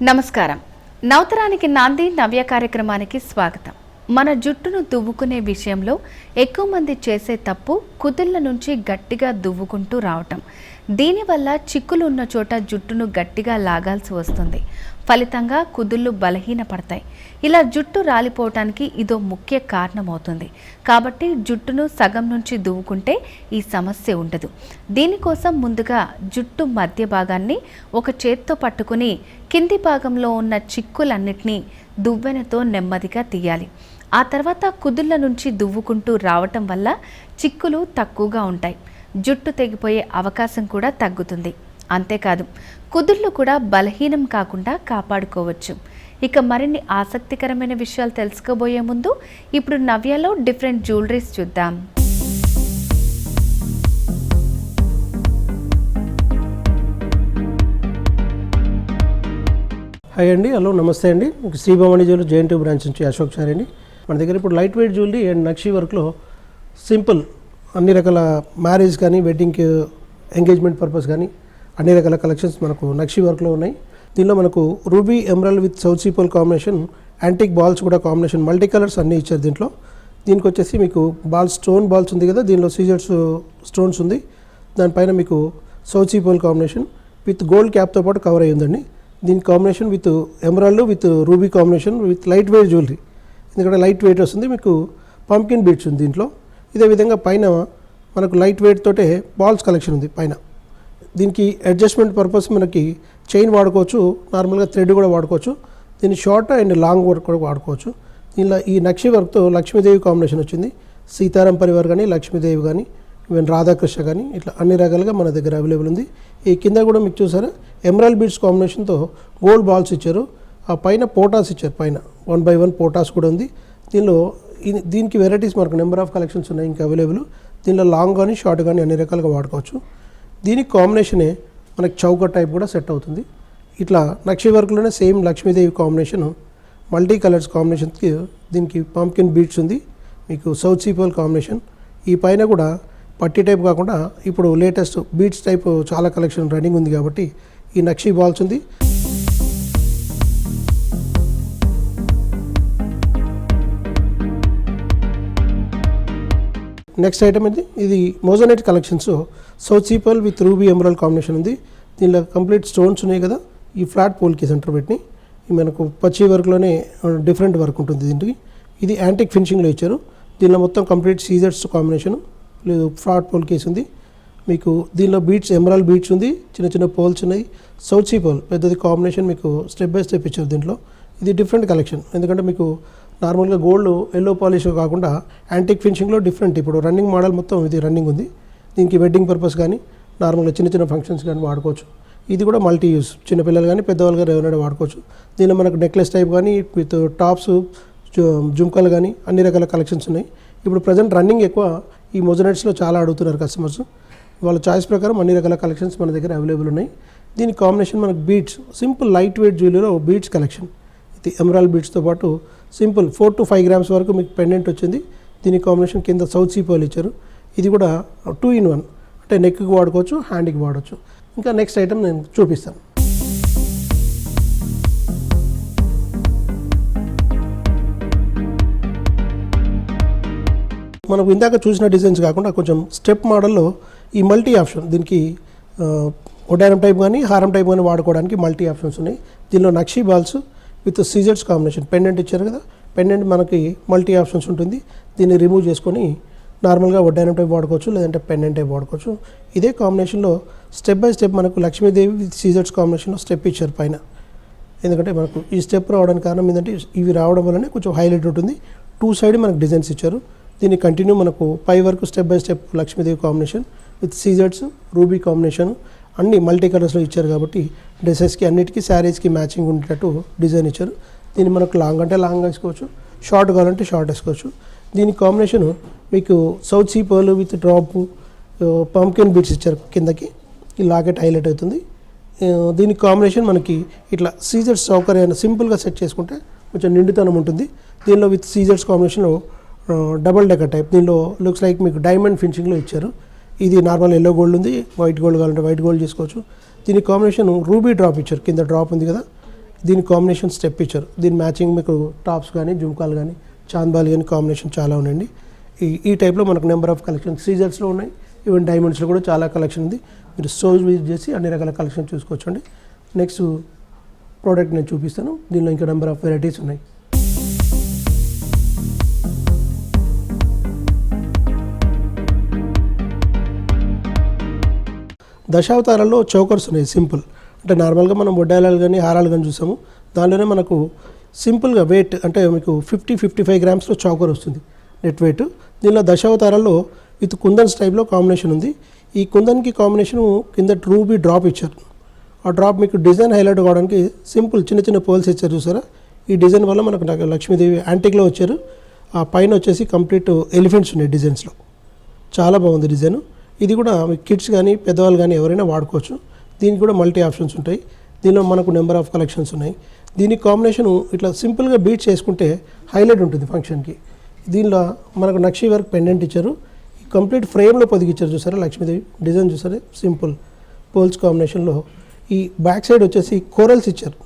నమస్కారం. నవతరానికి నాంది నవ్య కార్యక్రమానికి స్వాగతం. మన జుట్టును దువ్వుకునే విషయంలో ఎక్కువ మంది చేసే తప్పు కుదుళ్ళ నుంచి గట్టిగా దువ్వుకుంటూ రావటం. దీనివల్ల చిక్కులు ఉన్న చోట జుట్టును గట్టిగా లాగాల్సి వస్తుంది. ఫలితంగా కుదుళ్ళు బలహీనపడతాయి. ఇలా జుట్టు రాలిపోవటానికి ఇదో ముఖ్య కారణమవుతుంది. కాబట్టి జుట్టును సగం నుంచి దువ్వుకుంటే ఈ సమస్య ఉండదు. దీనికోసం ముందుగా జుట్టు మధ్య భాగాన్ని ఒక చేత్తో పట్టుకుని కింది భాగంలో ఉన్న చిక్కులన్నిటినీ దువ్వెనతో నెమ్మదిగా తీయాలి. ఆ తర్వాత కుదుళ్ళ నుంచి దువ్వుకుంటూ రావటం వల్ల చిక్కులు తక్కువగా ఉంటాయి. జుట్టు తెగిపోయే అవకాశం కూడా తగ్గుతుంది. అంతేకాదు, కుదుళ్ళు కూడా బలహీనం కాకుండా కాపాడుకోవచ్చు. ఇక మరిన్ని ఆసక్తికరమైన విషయాలు తెలుసుకోబోయే ముందు ఇప్పుడు నవ్యలో డిఫరెంట్ జ్యువెలరీస్ చూద్దాం. హాయ్ అండి, హలో, నమస్తే అండి. శ్రీభవాని జ్యువెలరీ జేఎన్టీ బ్రాంచ్ నుంచి అశోక్ సార్ అండి. మన దగ్గర ఇప్పుడు లైట్ వెయిట్ జ్యువెలరీ అండ్ నక్షి వర్క్లో సింపుల్ అన్ని రకాల మ్యారేజ్ కానీ వెడ్డింగ్కి ఎంగేజ్మెంట్ పర్పస్ కానీ అన్ని రకాల కలెక్షన్స్ మనకు నక్షి వర్క్లో ఉన్నాయి. దీనిలో మనకు ruby emerald with south sea pearl combination, antique balls కూడా కాంబినేషన్, మల్టీ కలర్స్ అన్నీ ఇచ్చారు దీంట్లో. దీనికి వచ్చేసి మీకు బాల్స్, స్టోన్ బాల్స్ ఉంది కదా, దీనిలో సీజర్స్ స్టోన్స్ ఉంది. దానిపైన మీకు south sea pearl combination with gold క్యాప్తో పాటు కవర్ అయ్యి ఉందండి. దీని combination with emerald with ruby combination with light weight jewellery. ఎందుకంటే లైట్ వెయిట్ వస్తుంది, మీకు పంకిన్ బీడ్స్ ఉంది దీంట్లో. ఇదే విధంగా పైన మనకు లైట్ వెయిట్ తోటే బాల్స్ కలెక్షన్ ఉంది పైన. దీనికి అడ్జస్ట్మెంట్ పర్పస్ మనకి చైన్ వాడుకోవచ్చు, నార్మల్గా థ్రెడ్ కూడా వాడుకోవచ్చు. దీన్ని షార్ట్ అండ్ లాంగ్ వర్క్ కూడా వాడుకోవచ్చు. దీనిలో ఈ నక్షి వర్క్తో లక్ష్మీదేవి కాంబినేషన్ వచ్చింది. సీతారాం పరివార్ కానీ, లక్ష్మీదేవి కానీ, ఈవెన్ రాధాకృష్ణ కానీ, ఇట్లా అన్ని రకాలుగా మన దగ్గర అవైలబుల్ ఉంది. ఈ కింద కూడా మీకు చూసారా ఎమరాల్డ్ బీడ్స్ కాంబినేషన్తో గోల్డ్ బాల్స్ ఇచ్చారు. ఆ పైన పోటాస్ ఇచ్చారు, పైన 1/1 పోటాస్ కూడా ఉంది. దీనికి వెరైటీస్ మనకు నెంబర్ ఆఫ్ కలెక్షన్స్ ఉన్నాయి ఇంకా అవైలబుల్. దీనిలో లాంగ్ కానీ షార్ట్ కానీ అన్ని రకాలుగా వాడుకోవచ్చు. దీనికి కాంబినేషనే మనకి చౌక టైప్ కూడా సెట్ అవుతుంది. ఇట్లా నక్షి వర్క్లోనే same Lakshmidevi combination, multi colours కాంబినేషన్కి దీనికి పంకిన్ బీడ్స్ ఉంది. మీకు సౌత్ సీపోల్ కాంబినేషన్. ఈ పైన కూడా పట్టి టైప్ కాకుండా ఇప్పుడు లేటెస్ట్ బీడ్స్ టైప్ చాలా కలెక్షన్ రన్నింగ్ ఉంది కాబట్టి ఈ నక్షి బాల్స్ ఉంది. నెక్స్ట్ ఐటమ్ ఇది moissanite collections, south sea pearl with ruby emerald combination ఉంది. దీనిలో కంప్లీట్ స్టోన్స్ ఉన్నాయి కదా, ఈ ఫ్లాట్ పోల్కి సెంటర్ పెట్టి మనకు పచ్చి వర్క్లోనే డిఫరెంట్ వర్క్ ఉంటుంది దీనికి. ఇది యాంటిక్ ఫినిషింగ్లో ఇచ్చారు. దీనిలో మొత్తం కంప్లీట్ సీజర్స్ కాంబినేషన్, లేదు ఫ్లాట్ పోల్ కేసు ఉంది. మీకు దీనిలో బీట్స్, ఎమరాల్డ్ బీట్స్ ఉంది, చిన్న చిన్న పోల్స్ ఉన్నాయి. సౌత్ సీపోల్ పెద్దది కాంబినేషన్ మీకు స్టెప్ బై స్టెప్ ఇచ్చారు దీంట్లో. ఇది డిఫరెంట్ కలెక్షన్, ఎందుకంటే మీకు నార్మల్గా గోల్డ్ ఎల్లో పాలిష్ కాకుండా యాంటిక్ ఫినిషింగ్లో డిఫరెంట్ ఇప్పుడు రన్నింగ్ మోడల్ మొత్తం ఇది రన్నింగ్ ఉంది. దీనికి వెడ్డింగ్ పర్పస్ కానీ నార్మల్గా చిన్న చిన్న ఫంక్షన్స్ కానీ వాడుకోవచ్చు. ఇది కూడా మల్టీ యూస్, చిన్నపిల్లలు కానీ పెద్దవాళ్ళు కానీ ఎవరైనా వాడుకోవచ్చు. దీనిలో మనకు నెక్లెస్ టైప్ కానీ విత్ టాప్స్, జుంకాలు కానీ అన్ని రకాల కలెక్షన్స్ ఉన్నాయి. ఇప్పుడు ప్రజెంట్ రన్నింగ్ ఎక్కువ ఈ మోజోనైట్స్లో చాలా అడుగుతున్నారు కస్టమర్స్. వాళ్ళ చాయిస్ ప్రకారం అన్ని రకాల కలెక్షన్స్ మన దగ్గర అవైలబుల్ ఉన్నాయి. దీని కాంబినేషన్ మనకు బీడ్స్, సింపుల్ లైట్ వెయిట్ జ్యువెలరీలో బీడ్స్ కలెక్షన్. ఇది ఎమరాల్డ్ బీడ్స్తో పాటు సింపుల్ 4 to 5 grams వరకు మీకు పెండెంట్ వచ్చింది. దీని కాంబినేషన్ కింద సౌత్ సీపోల్ ఇచ్చారు. ఇది కూడా 2-in-1, అంటే నెక్కి వాడుకోవచ్చు, హ్యాండ్కి వాడవచ్చు. ఇంకా నెక్స్ట్ ఐటమ్ నేను చూపిస్తాను. మనకు ఇందాక చూసిన డిజైన్స్ కాకుండా కొంచెం స్టెప్ మోడల్లో ఈ మల్టీ ఆప్షన్, దీనికి ఒడారం టైప్ కానీ హారం టైప్ కానీ వాడుకోవడానికి మల్టీ ఆప్షన్స్ ఉన్నాయి. దీనిలో నక్షి బాల్స్ విత్ సీజర్స్ కాంబినేషన్, పెండెంట్ ఇచ్చారు కదా, పెండెంట్ మనకి మల్టీ ఆప్షన్స్ ఉంటుంది. దీన్ని రిమూవ్ చేసుకొని నార్మల్గా వడ్డానం టైప్ వాడుకోవచ్చు, లేదంటే పెండెంట్ టైప్ వాడుకోవచ్చు. ఇదే కాంబినేషన్లో స్టెప్ బై స్టెప్ మనకు లక్ష్మీదేవి విత్ సీజర్స్ కాంబినేషన్లో స్టెప్ ఇచ్చారు పైన. ఎందుకంటే మనకు ఈ స్టెప్ రావడానికి కారణం ఏంటంటే ఇవి రావడం వల్లనే కొంచెం హైలైట్ ఉంటుంది. 2 సైడ్ మనకు డిజైన్స్ ఇచ్చారు. దీన్ని కంటిన్యూ మనకు పై వరకు step by step Lakshmidevi combination with scissors, ruby combination అన్ని మల్టీ కలర్స్లో ఇచ్చారు కాబట్టి డ్రెస్సెస్కి అన్నిటికీ శారీస్కి మ్యాచింగ్ ఉండేటట్టు డిజైన్ ఇచ్చారు. దీన్ని మనకు లాంగ్ అంటే లాంగ్ వేసుకోవచ్చు, షార్ట్ కావాలంటే షార్ట్ వేసుకోవచ్చు. దీని కాంబినేషన్ మీకు south sea pearl with drop pumpkin beads ఇచ్చారు కిందకి. ఈ లాకెట్ హైలైట్ అవుతుంది. దీని కాంబినేషన్ మనకి ఇట్లా సీజర్స్ సౌకర్యాన్ని సింపుల్గా సెట్ చేసుకుంటే కొంచెం నిండుతనం ఉంటుంది. దీనిలో విత్ సీజర్స్ కాంబినేషన్లో డబల్ డెకర్ టైప్, దీనిలో లుక్స్ లైక్ మీకు డైమండ్ ఫినిషింగ్లో ఇచ్చారు. ఇది నార్మల్ ఎల్లో గోల్డ్ ఉంది, వైట్ గోల్డ్ కావాలంటే వైట్ గోల్డ్ చేసుకోవచ్చు. దీని కాంబినేషన్ రూబీ డ్రాప్ ఇచ్చారు, కింద డ్రాప్ ఉంది కదా, దీని కాంబినేషన్ స్టెప్ ఇచ్చారు. దీని మ్యాచింగ్ మీకు టాప్స్ కానీ జుమ్కాలు కానీ చాంద్బాల్ కానీ కాంబినేషన్ చాలా ఉన్నాయండి. ఈ టైప్లో మనకు నెంబర్ ఆఫ్ కలెక్షన్ సీజర్స్లో ఉన్నాయి, ఈవెన్ డైమండ్స్లో కూడా చాలా కలెక్షన్ ఉంది. మీరు స్టోర్స్ విజిట్ చేసి అన్ని రకాల కలెక్షన్ చూసుకోవచ్చండి. నెక్స్ట్ ప్రోడక్ట్ నేను చూపిస్తాను. దీనిలో ఇంకా నెంబర్ ఆఫ్ వెరైటీస్ ఉన్నాయి. దశావతారాల్లో చోకర్స్ ఉన్నాయి సింపుల్. అంటే నార్మల్గా మనం వడ్డాయాలు కానీ హారాలు కానీ చూసాము, దానిలోనే మనకు సింపుల్గా వెయిట్ అంటే మీకు 50-55 గ్రామ్స్లో చౌకర్ వస్తుంది నెట్ వెయిట్. దీనిలో దశావతారాల్లో విత్ కుందన్స్ టైప్లో కాంబినేషన్ ఉంది. ఈ కుందన్కి కాంబినేషను కింద రూబీ డ్రాప్ ఇచ్చారు. ఆ డ్రాప్ మీకు డిజైన్ హైలైట్ కావడానికి సింపుల్ చిన్న చిన్న పోల్స్ ఇచ్చారు చూసారా. ఈ డిజైన్ వల్ల మనకు లక్ష్మీదేవి యాంటిక్లో వచ్చారు. ఆ పైన వచ్చేసి కంప్లీట్ ఎలిఫెంట్స్ ఉన్నాయి డిజైన్స్లో. చాలా బాగుంది డిజైన్. ఇది కూడా కిడ్స్ కానీ పెద్దవాళ్ళు కానీ ఎవరైనా వాడుకోవచ్చు. దీనికి కూడా మల్టీ ఆప్షన్స్ ఉంటాయి. దీనిలో మనకు నెంబర్ ఆఫ్ కలెక్షన్స్ ఉన్నాయి. దీని కాంబినేషను ఇట్లా సింపుల్గా బీట్ చేసుకుంటే హైలైట్ ఉంటుంది ఫంక్షన్కి. దీనిలో మనకు నక్షి వర్క్ పెండెంట్ ఇచ్చారు. ఈ కంప్లీట్ ఫ్రేమ్లో పొదిగిచ్చారు చూసారా లక్ష్మీదేవి డిజైన్ చూసారా. సింపుల్ పోల్స్ కాంబినేషన్లో ఈ బ్యాక్ సైడ్ వచ్చేసి కోరల్స్ ఇచ్చారు.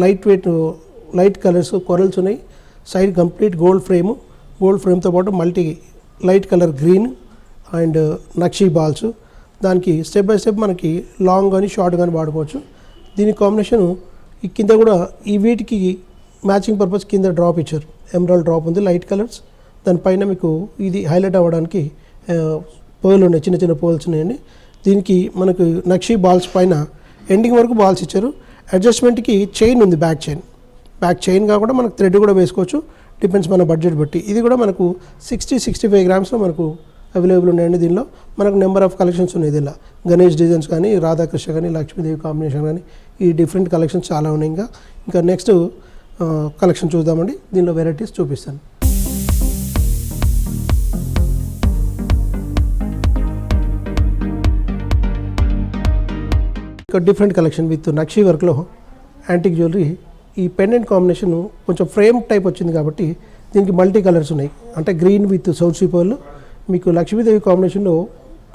Light weight light colours corals ఉన్నాయి. సైడ్ కంప్లీట్ గోల్డ్ ఫ్రేమ్తో పాటు multi light colour green and nakshi balls. దానికి స్టెప్ బై స్టెప్ మనకి లాంగ్ కానీ షార్ట్ కానీ వాడుకోవచ్చు. దీని కాంబినేషన్ ఈ కింద కూడా ఈ వీటికి మ్యాచింగ్ పర్పస్ కింద డ్రాప్ ఇచ్చారు. ఎమరాల్డ్ డ్రాప్ ఉంది లైట్ కలర్స్. దానిపైన మీకు ఇది హైలైట్ అవ్వడానికి పోల్ ఉన్నాయి, చిన్న చిన్న పోల్స్ ఉన్నాయండి. దీనికి మనకు నక్షి బాల్స్ పైన ఎండింగ్ వరకు బాల్స్ ఇచ్చారు. అడ్జస్ట్మెంట్కి చైన్ ఉంది, బ్యాక్ చైన్ కాకుండా మనకు థ్రెడ్ కూడా వేసుకోవచ్చు, డిపెండ్స్ మన బడ్జెట్ బట్టి. ఇది కూడా మనకు 60-65 గ్రామ్స్లో మనకు అవైలబుల్ ఉన్నాయండి. దీనిలో మనకు నెంబర్ ఆఫ్ కలెక్షన్స్ ఉన్నాయి. దీనిలో గణేష్ డిజైన్స్ కానీ రాధాకృష్ణ కానీ లక్ష్మీదేవి కాంబినేషన్ కానీ ఈ డిఫరెంట్ కలెక్షన్స్ చాలా ఉన్నాయి. ఇంకా నెక్స్ట్ కలెక్షన్ చూద్దామండి. దీనిలో వెరైటీస్ చూపిస్తాను. ఇంకా డిఫరెంట్ కలెక్షన్ విత్ నక్షి వర్క్లో యాంటిక్ జ్యువెలరీ. ఈ పెండెంట్ కాంబినేషన్ కొంచెం ఫ్రేమ్ టైప్ వచ్చింది కాబట్టి దీనికి మల్టీ కలర్స్ ఉన్నాయి. అంటే green with south sea pearl. మీకు లక్ష్మీదేవి కాంబినేషన్లో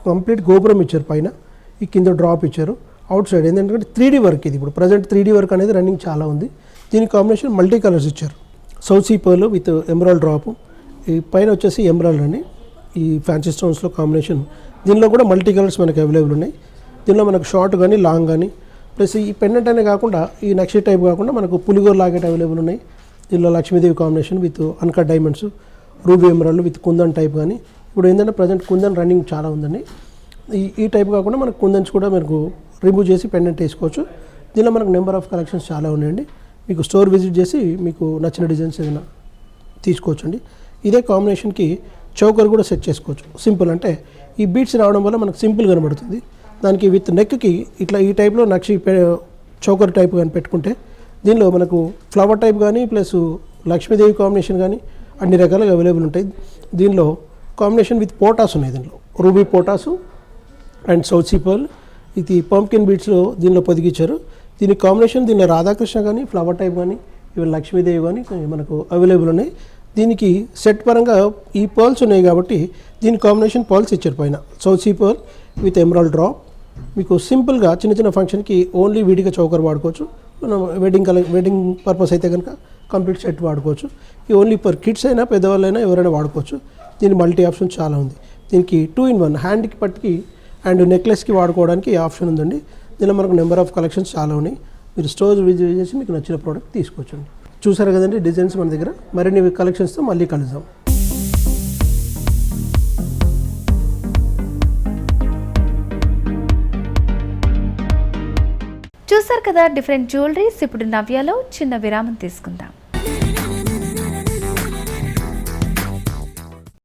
కంప్లీట్ గోపురం ఇచ్చారు పైన. ఈ కింద డ్రాప్ ఇచ్చారు అవుట్ సైడ్. ఎందుకంటే 3D వర్క్ ఇది. ఇప్పుడు ప్రజెంట్ 3D వర్క్ అనేది రన్నింగ్ చాలా ఉంది. దీని కాంబినేషన్ మల్టీ కలర్స్ ఇచ్చారు. South sea pearl with emerald drop. ఈ పైన వచ్చేసి ఎమరాల్డ్ అని ఈ ఫ్యాన్సీ స్టోన్స్లో కాంబినేషన్. దీనిలో కూడా మల్టీ కలర్స్ మనకి అవైలబుల్ ఉన్నాయి. దీనిలో మనకు షార్ట్ కానీ లాంగ్ కానీ ప్లస్ ఈ పెండెంట్ అనే కాకుండా ఈ నక్షి టైప్ కాకుండా మనకు పులిగోర్ లాకెట్ అవైలబుల్ ఉన్నాయి. దీనిలో Lakshmidevi combination with uncut diamonds, ruby emerald with kundan type కానీ. ఇప్పుడు ఏంటంటే ప్రజెంట్ కుందన్ రన్నింగ్ చాలా ఉందండి. ఈ టైప్ కాకుండా మనకు కుందన్స్ కూడా మనకు రిమూవ్ చేసి పెండెంట్ వేసుకోవచ్చు. దీనిలో మనకు నెంబర్ ఆఫ్ కలెక్షన్స్ చాలా ఉన్నాయండి. మీకు స్టోర్ విజిట్ చేసి మీకు నచ్చిన డిజైన్స్ ఏదైనా తీసుకోవచ్చండి. ఇదే కాంబినేషన్కి చౌకర్ కూడా సెట్ చేసుకోవచ్చు. సింపుల్ అంటే ఈ బీట్స్ రావడం వల్ల మనకు సింపుల్ కనబడుతుంది. దానికి విత్ నెక్కి ఇట్లా ఈ టైప్లో నక్షి చౌకర్ టైప్ కానీ పెట్టుకుంటే దీనిలో మనకు ఫ్లవర్ టైప్ కానీ ప్లస్ లక్ష్మీదేవి కాంబినేషన్ కానీ అన్ని రకాలుగా అవైలబుల్ ఉంటాయి. దీనిలో కాంబినేషన్ విత్ పోటాస్ ఉన్నాయి. దీనిలో రూబీ పోటాసు అండ్ సౌత్ సీ పర్ల్. ఇది పంప్కిన్ బీట్స్లో దీనిలో పొదిగిచ్చారు. దీని కాంబినేషన్ దీనిలో రాధాకృష్ణ కానీ ఫ్లవర్ టైప్ కానీ ఇవి లక్ష్మీదేవి కానీ మనకు అవైలబుల్ ఉన్నాయి. దీనికి సెట్ పరంగా ఈ పర్ల్స్ ఉన్నాయి కాబట్టి దీని కాంబినేషన్ పర్ల్స్ ఇచ్చారు పైన. South sea pearl with emerald drop. మీకు సింపుల్గా చిన్న చిన్న ఫంక్షన్కి ఓన్లీ వీడిగా చౌకర్ వాడుకోవచ్చు. మనం వెడ్డింగ్ పర్పస్ అయితే కనుక కంప్లీట్ సెట్ వాడుకోవచ్చు. ఈ ఓన్లీ ఫర్ కిడ్స్ అయినా పెద్దవాళ్ళైనా ఎవరైనా వాడుకోవచ్చు. దీని మల్టీ ఆప్షన్ చాలా ఉంది. దీనికి 2-in-1 హ్యాండ్కి పట్టుకి అండ్ నెక్లెస్కి వాడుకోవడానికి ఆప్షన్ ఉందండి. దీనిలో మనకు నెంబర్ ఆఫ్ కలెక్షన్స్ చాలా ఉన్నాయి. మీరు స్టోర్ విజిట్ చేసి మీకు నచ్చిన ప్రోడక్ట్ తీసుకోవచ్చండి. చూసారు కదండి డిజైన్స్ మన దగ్గర. మరిన్ని కలెక్షన్స్తో మళ్ళీ కలుద్దాం. చూసారు కదా డిఫరెంట్ జ్యువెలరీస్. ఇప్పుడు నవ్యాలో చిన్న విరామం తీసుకుందాం.